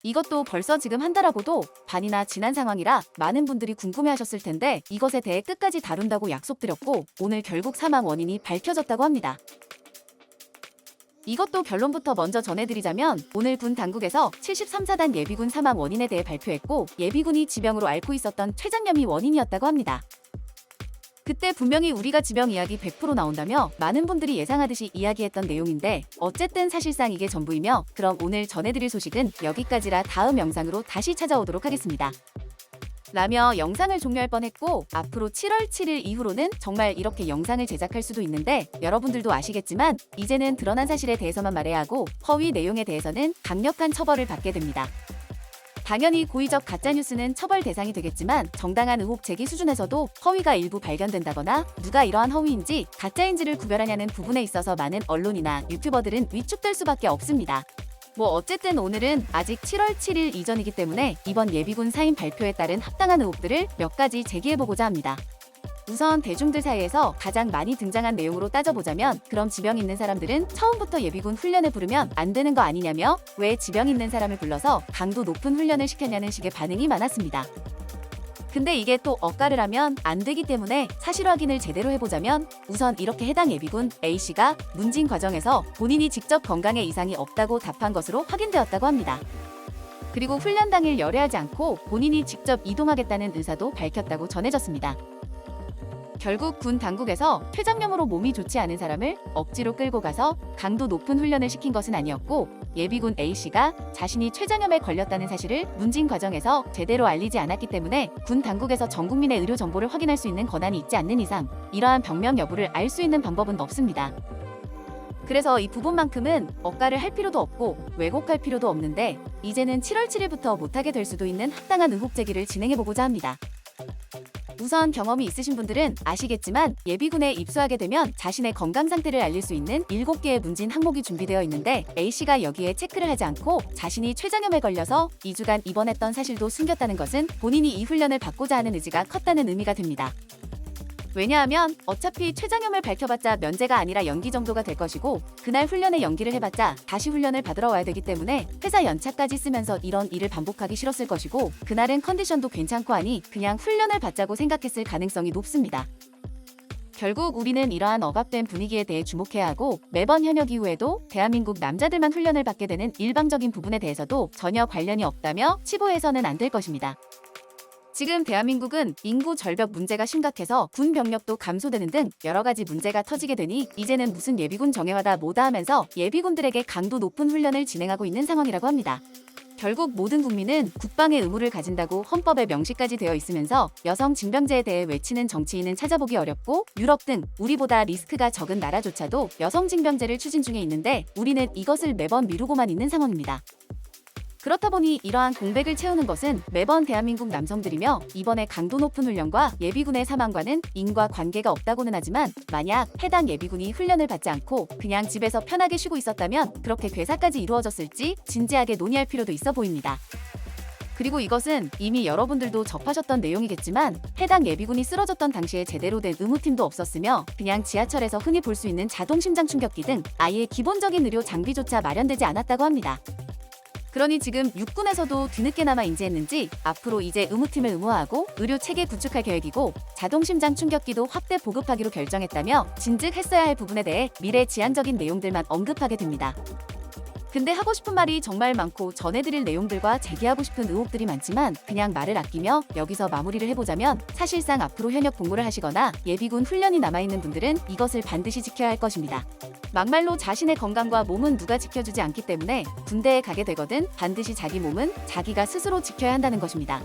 이것도 벌써 지금 한다라고도 반이나 지난 상황이라 많은 분들이 궁금해하셨을 텐데 이것에 대해 끝까지 다룬다고 약속드렸고 오늘 결국 사망 원인이 밝혀졌다고 합니다. 이것도 결론부터 먼저 전해드리자면 오늘 군 당국에서 73사단 예비군 사망 원인에 대해 발표했고 예비군이 지병으로 앓고 있었던 췌장염이 원인이었다고 합니다. 그때 분명히 우리가 지병 이야기 100% 나온다며 많은 분들이 예상하듯이 이야기했던 내용인데 어쨌든 사실상 이게 전부이며 그럼 오늘 전해드릴 소식은 여기까지라 다음 영상으로 다시 찾아오도록 하겠습니다. 라며 영상을 종료할 뻔했고 앞으로 7월 7일 이후로는 정말 이렇게 영상을 제작할 수도 있는데 여러분들도 아시겠지만 이제는 드러난 사실에 대해서만 말해야 하고 허위 내용에 대해서는 강력한 처벌을 받게 됩니다. 당연히 고의적 가짜뉴스는 처벌 대상이 되겠지만 정당한 의혹 제기 수준에서도 허위가 일부 발견된다거나 누가 이러한 허위인지 가짜인지를 구별하냐는 부분에 있어서 많은 언론이나 유튜버들은 위축될 수밖에 없습니다. 어쨌든 오늘은 아직 7월 7일 이전이기 때문에 이번 예비군 사임 발표에 따른 합당한 의혹들을 몇 가지 제기해보고자 합니다. 우선 대중들 사이에서 가장 많이 등장한 내용으로 따져보자면 그럼 지병 있는 사람들은 처음부터 예비군 훈련에 부르면 안 되는 거 아니냐며 왜 지병 있는 사람을 불러서 강도 높은 훈련을 시켰냐는 식의 반응이 많았습니다. 근데 이게 또 억가를 하면 안 되기 때문에 사실 확인을 제대로 해보자면 우선 이렇게 해당 예비군 A씨가 문진 과정에서 본인이 직접 건강에 이상이 없다고 답한 것으로 확인되었다고 합니다. 그리고 훈련 당일 열애하지 않고 본인이 직접 이동하겠다는 의사도 밝혔다고 전해졌습니다. 결국 군 당국에서 췌장염으로 몸이 좋지 않은 사람을 억지로 끌고 가서 강도 높은 훈련을 시킨 것은 아니었고 예비군 A씨가 자신이 췌장염에 걸렸다는 사실을 문진 과정에서 제대로 알리지 않았기 때문에 군 당국에서 전 국민의 의료 정보를 확인할 수 있는 권한이 있지 않는 이상 이러한 병명 여부를 알 수 있는 방법은 없습니다. 그래서 이 부분만큼은 억가를 할 필요도 없고 왜곡할 필요도 없는데 이제는 7월 7일부터 못하게 될 수도 있는 합당한 의혹 제기를 진행해보고자 합니다. 우선 경험이 있으신 분들은 아시겠지만 예비군에 입소하게 되면 자신의 건강 상태를 알릴 수 있는 7개의 문진 항목이 준비되어 있는데 A씨가 여기에 체크를 하지 않고 자신이 췌장염에 걸려서 2주간 입원했던 사실도 숨겼다는 것은 본인이 이 훈련을 받고자 하는 의지가 컸다는 의미가 됩니다. 왜냐하면 어차피 췌장염을 밝혀봤자 면제가 아니라 연기 정도가 될 것이고 그날 훈련에 연기를 해봤자 다시 훈련을 받으러 와야 되기 때문에 회사 연차까지 쓰면서 이런 일을 반복하기 싫었을 것이고 그날은 컨디션도 괜찮고 하니 그냥 훈련을 받자고 생각했을 가능성이 높습니다. 결국 우리는 이러한 억압된 분위기에 대해 주목해야 하고 매번 현역 이후에도 대한민국 남자들만 훈련을 받게 되는 일방적인 부분에 대해서도 전혀 관련이 없다며 치부해서는 안 될 것입니다. 지금 대한민국은 인구 절벽 문제가 심각해서 군 병력도 감소되는 등 여러 가지 문제가 터지게 되니 이제는 무슨 예비군 정예화다 뭐다 하면서 예비군들에게 강도 높은 훈련을 진행하고 있는 상황이라고 합니다. 결국 모든 국민은 국방의 의무를 가진다고 헌법에 명시까지 되어 있으면서 여성 징병제에 대해 외치는 정치인은 찾아보기 어렵고 유럽 등 우리보다 리스크가 적은 나라조차도 여성 징병제를 추진 중에 있는데 우리는 이것을 매번 미루고만 있는 상황입니다. 그렇다 보니 이러한 공백을 채우는 것은 매번 대한민국 남성들이며 이번에 강도 높은 훈련과 예비군의 사망과는 인과 관계가 없다고는 하지만 만약 해당 예비군이 훈련을 받지 않고 그냥 집에서 편하게 쉬고 있었다면 그렇게 괴사까지 이루어졌을지 진지하게 논의할 필요도 있어 보입니다. 그리고 이것은 이미 여러분들도 접하셨던 내용이겠지만 해당 예비군이 쓰러졌던 당시에 제대로 된 의무팀도 없었으며 그냥 지하철에서 흔히 볼 수 있는 자동심장 충격기 등 아예 기본적인 의료 장비조차 마련되지 않았다고 합니다. 그러니 지금 육군에서도 뒤늦게나마 인지했는지 앞으로 이제 의무팀을 의무화하고 의료 체계 구축할 계획이고 자동심장 충격기도 확대 보급하기로 결정했다며 진즉했어야 할 부분에 대해 미래 지향적인 내용들만 언급하게 됩니다. 근데 하고 싶은 말이 정말 많고 전해드릴 내용들과 제기하고 싶은 의혹들이 많지만 그냥 말을 아끼며 여기서 마무리를 해보자면 사실상 앞으로 현역 복무를 하시거나 예비군 훈련이 남아있는 분들은 이것을 반드시 지켜야 할 것입니다. 막말로 자신의 건강과 몸은 누가 지켜주지 않기 때문에 군대에 가게 되거든 반드시 자기 몸은 자기가 스스로 지켜야 한다는 것입니다.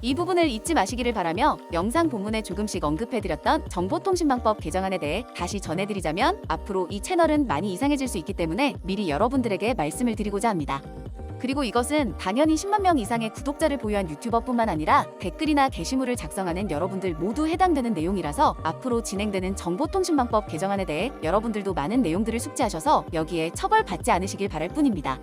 이 부분을 잊지 마시기를 바라며 영상 본문에 조금씩 언급해드렸던 정보통신망법 개정안에 대해 다시 전해드리자면 앞으로 이 채널은 많이 이상해질 수 있기 때문에 미리 여러분들에게 말씀을 드리고자 합니다. 그리고 이것은 당연히 10만 명 이상의 구독자를 보유한 유튜버뿐만 아니라 댓글이나 게시물을 작성하는 여러분들 모두 해당되는 내용이라서 앞으로 진행되는 정보통신망법 개정안에 대해 여러분들도 많은 내용들을 숙지하셔서 여기에 처벌받지 않으시길 바랄 뿐입니다.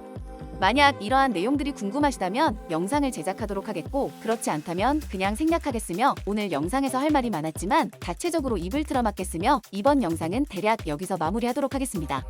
만약 이러한 내용들이 궁금하시다면 영상을 제작하도록 하겠고 그렇지 않다면 그냥 생략하겠으며 오늘 영상에서 할 말이 많았지만 자체적으로 입을 틀어막겠으며 이번 영상은 대략 여기서 마무리하도록 하겠습니다.